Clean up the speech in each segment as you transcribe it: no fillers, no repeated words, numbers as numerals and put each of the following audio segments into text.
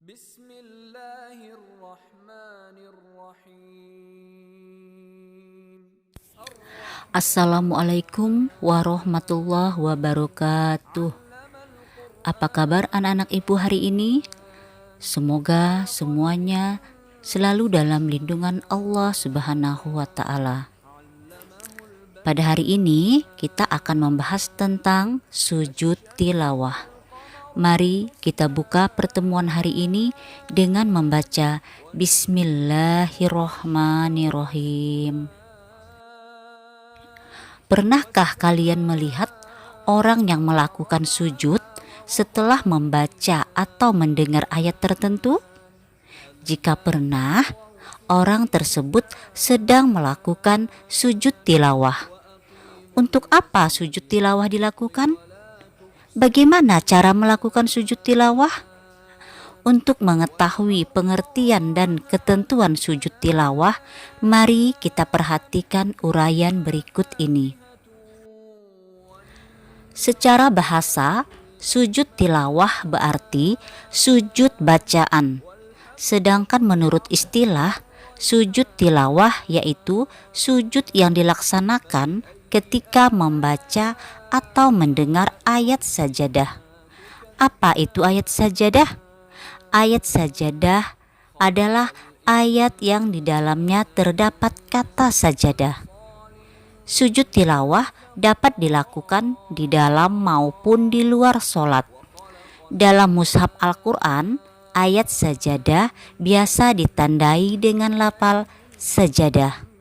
Bismillahirrahmanirrahim. Assalamualaikum warahmatullahi wabarakatuh. Apa kabar anak-anak ibu hari ini? Semoga semuanya selalu dalam lindungan Allah Subhanahu wa Ta'ala. Pada hari ini kita akan membahas tentang sujud tilawah. Mari kita buka pertemuan hari ini dengan membaca Bismillahirrahmanirrahim. Pernahkah kalian melihat orang yang melakukan sujud setelah membaca atau mendengar ayat tertentu? Jika pernah, orang tersebut sedang melakukan sujud tilawah. Untuk apa sujud tilawah dilakukan? Bagaimana cara melakukan sujud tilawah? Untuk mengetahui pengertian dan ketentuan sujud tilawah, mari kita perhatikan uraian berikut ini. Secara bahasa, sujud tilawah berarti sujud bacaan. Sedangkan menurut istilah, sujud tilawah yaitu sujud yang dilaksanakan ketika membaca atau mendengar ayat sajadah. Apa itu ayat sajadah? Ayat sajadah adalah ayat yang di dalamnya terdapat kata sajadah. Sujud tilawah dapat dilakukan di dalam maupun di luar sholat. Dalam mushaf Al-Quran, ayat sajadah biasa ditandai dengan lafal sajadah.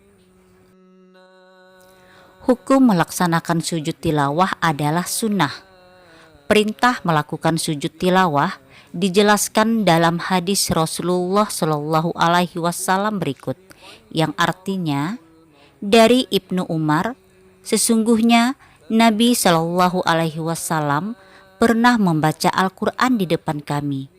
Hukum melaksanakan sujud tilawah adalah sunnah. Perintah melakukan sujud tilawah dijelaskan dalam hadis Rasulullah Shallallahu Alaihi Wasallam berikut, yang artinya dari Ibnu Umar, sesungguhnya Nabi Shallallahu Alaihi Wasallam pernah membaca Al-Quran di depan kami.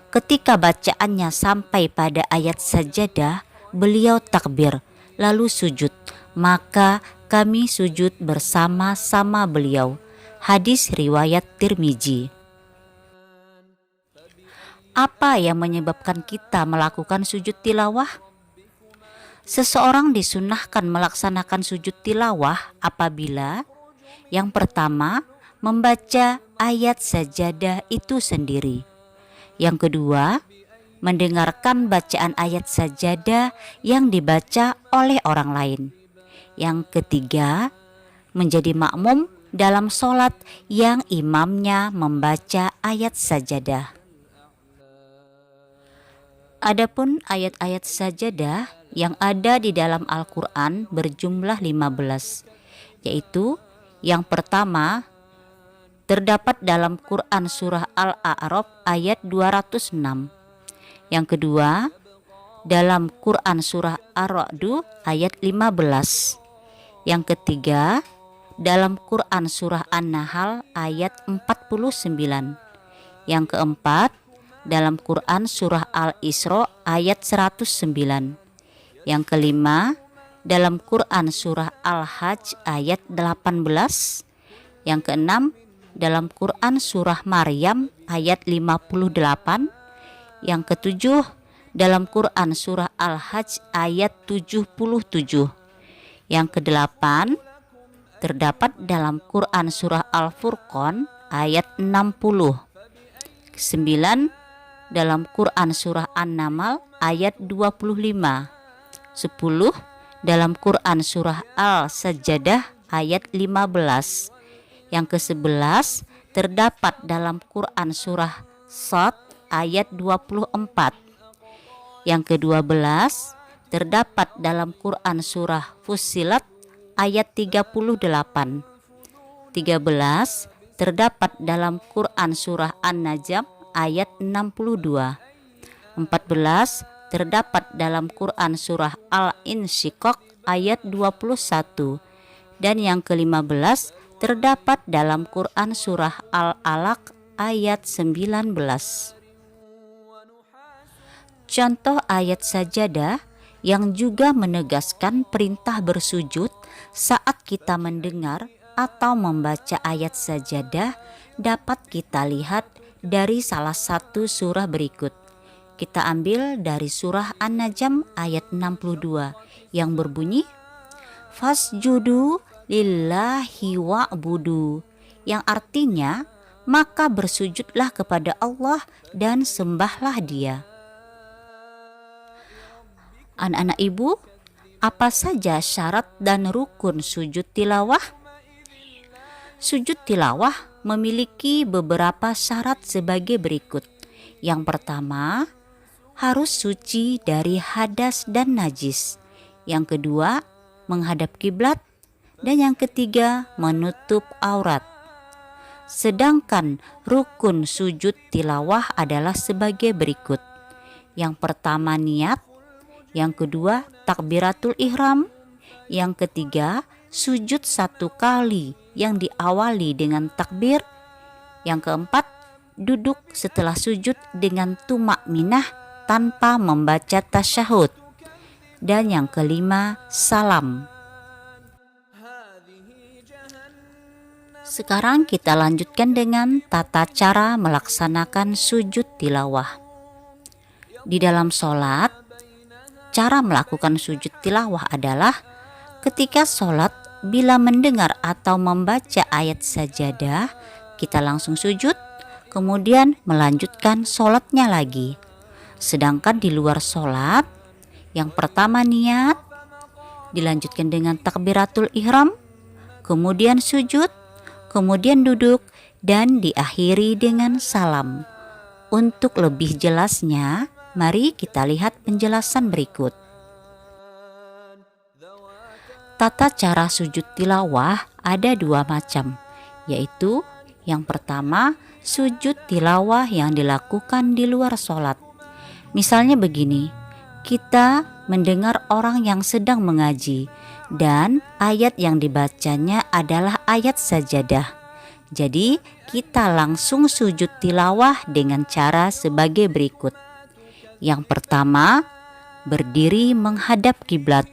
Ketika bacaannya sampai pada ayat sajadah, beliau takbir lalu sujud, maka kami sujud bersama-sama beliau. Hadis riwayat Tirmizi. Apa yang menyebabkan kita melakukan sujud tilawah? Seseorang disunnahkan melaksanakan sujud tilawah apabila yang pertama, membaca ayat sajadah itu sendiri. Yang kedua, mendengarkan bacaan ayat sajadah yang dibaca oleh orang lain. Yang ketiga, menjadi makmum dalam sholat yang imamnya membaca ayat sajadah. Adapun ayat-ayat sajadah yang ada di dalam Al-Quran berjumlah 15, yaitu yang pertama terdapat dalam Quran surah Al-A'raf ayat 206. Yang kedua dalam Quran surah Ar-Ra'd ayat 15. Yang ketiga dalam Quran surah An-Nahl ayat 49. Yang keempat dalam Quran surah Al-Isra ayat 109. Yang kelima dalam Quran surah Al-Hajj ayat 18. Yang keenam dalam Quran surah Maryam ayat 58. Yang ketujuh dalam Quran surah Al-Hajj ayat 77. Yang kedelapan terdapat dalam Quran surah Al-Furqan ayat 60. Kesembilan dalam Quran surah An-Naml ayat 25. 10 dalam Quran surah Al-Sajdah ayat 15. Yang ke-11 terdapat dalam Quran surah Shad ayat 24. Yang ke-12 terdapat dalam Quran surah Fussilat ayat 38. 13 terdapat dalam Quran surah An-Najm ayat 62. 14 terdapat dalam Quran surah Al-Insyiqaq ayat 21. Dan yang ke-15 terdapat dalam Quran surah Al-Alaq ayat 19. Contoh ayat sajadah yang juga menegaskan perintah bersujud saat kita mendengar atau membaca ayat sajadah dapat kita lihat dari salah satu surah berikut, kita ambil dari surah An-Najm ayat 62 yang berbunyi fasjudu lillahi wa'budu, yang artinya maka bersujudlah kepada Allah dan sembahlah Dia. Anak-anak ibu, apa saja syarat dan rukun sujud tilawah? Sujud tilawah memiliki beberapa syarat sebagai berikut. Yang pertama, harus suci dari hadas dan najis. Yang kedua, menghadap kiblat. Dan yang ketiga, menutup aurat. Sedangkan rukun sujud tilawah adalah sebagai berikut. Yang pertama, niat. Yang kedua, takbiratul ihram. Yang ketiga, sujud 1 kali yang diawali dengan takbir. Yang keempat, duduk setelah sujud dengan tumakninah tanpa membaca tasyahud. Dan yang kelima, salam. Sekarang kita lanjutkan dengan tata cara melaksanakan sujud tilawah. Di dalam sholat, cara melakukan sujud tilawah adalah ketika sholat, bila mendengar atau membaca ayat sajadah, kita langsung sujud, kemudian melanjutkan sholatnya lagi. Sedangkan di luar sholat, yang pertama niat, dilanjutkan dengan takbiratul ihram, kemudian sujud, kemudian duduk, dan diakhiri dengan salam. Untuk lebih jelasnya, mari kita lihat penjelasan berikut. Tata cara sujud tilawah ada 2 macam, yaitu yang pertama, sujud tilawah yang dilakukan di luar sholat. Misalnya begini, kita mendengar orang yang sedang mengaji dan ayat yang dibacanya adalah ayat sajadah. Jadi kita langsung sujud tilawah dengan cara sebagai berikut. Yang pertama, berdiri menghadap kiblat.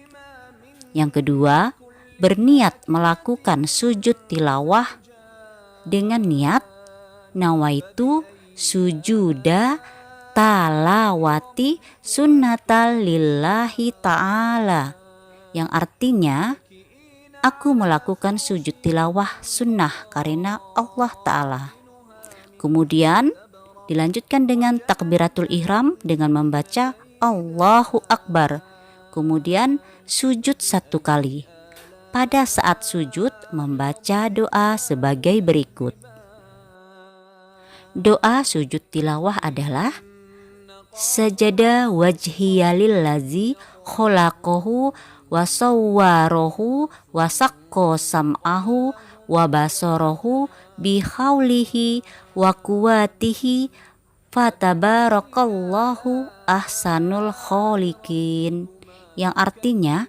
Yang kedua, berniat melakukan sujud tilawah dengan niat nawaitu sujuda talawati sunnatal lillahi ta'ala, yang artinya aku melakukan sujud tilawah sunnah karena Allah Ta'ala. Kemudian dilanjutkan dengan takbiratul ihram dengan membaca Allahu Akbar. Kemudian sujud 1 kali. Pada saat sujud membaca doa sebagai berikut. Doa sujud tilawah adalah sajada wajhiya lillazi khalaqahu wa sawwarahu wa saqqa sam'ahu wa basarahu bi haulihi wa quwwatihi fatabarakallahu ahsanul khaliqin, yang artinya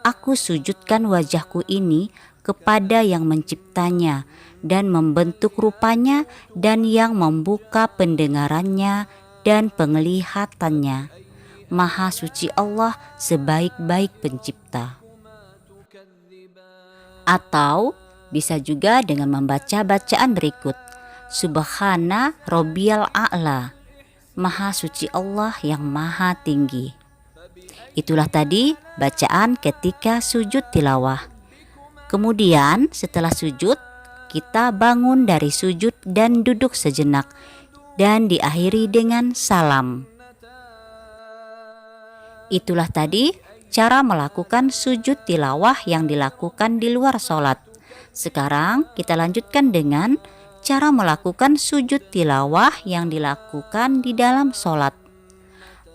aku sujudkan wajahku ini kepada yang menciptanya dan membentuk rupanya dan yang membuka pendengarannya dan penglihatannya. Maha suci Allah sebaik-baik pencipta. Atau bisa juga dengan membaca bacaan berikut. Subhana Rabbiyal A'la. Maha suci Allah yang maha tinggi. Itulah tadi bacaan ketika sujud tilawah. Kemudian setelah sujud, kita bangun dari sujud dan duduk sejenak dan diakhiri dengan salam. Itulah tadi cara melakukan sujud tilawah yang dilakukan di luar sholat. Sekarang kita lanjutkan dengan cara melakukan sujud tilawah yang dilakukan di dalam sholat.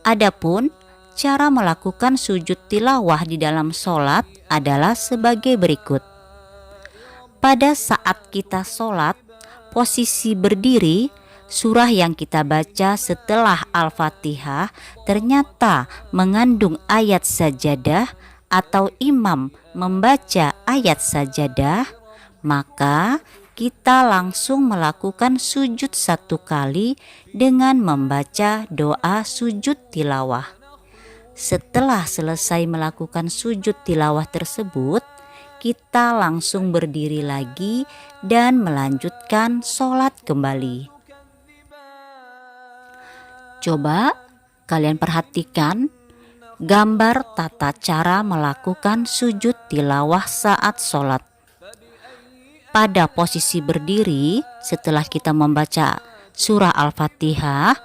Adapun cara melakukan sujud tilawah di dalam sholat adalah sebagai berikut. Pada saat kita sholat, posisi berdiri, surah yang kita baca setelah Al-Fatihah ternyata mengandung ayat sajadah atau imam membaca ayat sajadah, maka kita langsung melakukan sujud 1 kali dengan membaca doa sujud tilawah. Setelah selesai melakukan sujud tilawah tersebut, kita langsung berdiri lagi dan melanjutkan sholat kembali. Coba Kalian perhatikan gambar tata cara melakukan sujud tilawah saat sholat. Pada posisi berdiri setelah kita membaca surah Al-Fatihah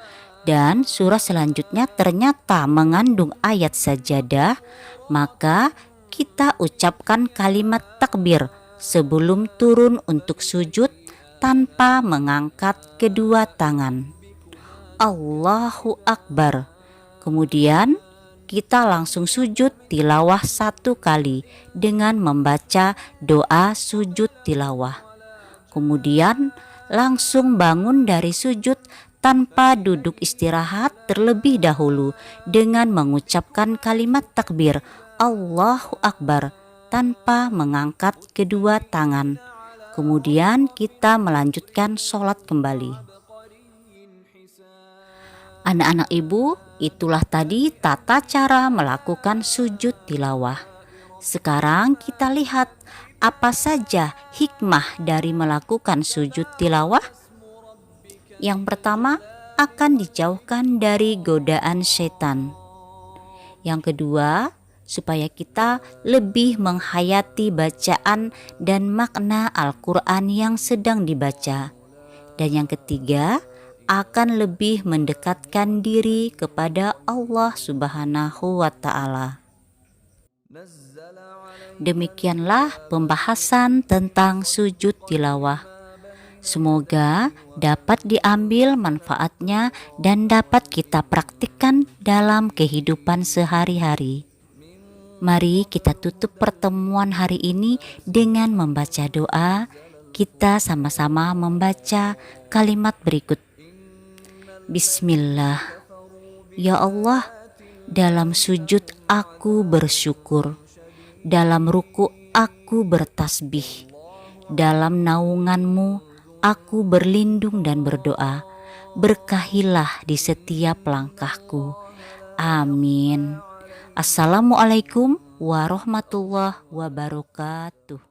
dan surah selanjutnya ternyata mengandung ayat sajadah, maka kita ucapkan kalimat takbir sebelum turun untuk sujud tanpa mengangkat kedua tangan. Allahu Akbar. Kemudian kita langsung sujud tilawah 1 kali dengan membaca doa sujud tilawah. Kemudian langsung bangun dari sujud tanpa duduk istirahat terlebih dahulu dengan mengucapkan kalimat takbir Allahu Akbar tanpa mengangkat kedua tangan. Kemudian kita melanjutkan sholat kembali. Anak-anak ibu, itulah tadi tata cara melakukan sujud tilawah. Sekarang kita lihat apa saja hikmah dari melakukan sujud tilawah. Yang pertama, akan dijauhkan dari godaan setan. Yang kedua, supaya kita lebih menghayati bacaan dan makna Al-Quran yang sedang dibaca. Dan yang ketiga, akan lebih mendekatkan diri kepada Allah Subhanahu wa Ta'ala. Demikianlah pembahasan tentang sujud tilawah. Semoga dapat diambil manfaatnya dan dapat kita praktikkan dalam kehidupan sehari-hari. Mari kita tutup pertemuan hari ini dengan membaca doa. Kita sama-sama membaca kalimat berikut. Bismillah. Ya Allah, dalam sujud aku bersyukur, dalam ruku aku bertasbih, dalam naungan-Mu aku berlindung dan berdoa. Berkahilah di setiap langkahku. Amin. Assalamualaikum warahmatullahi wabarakatuh.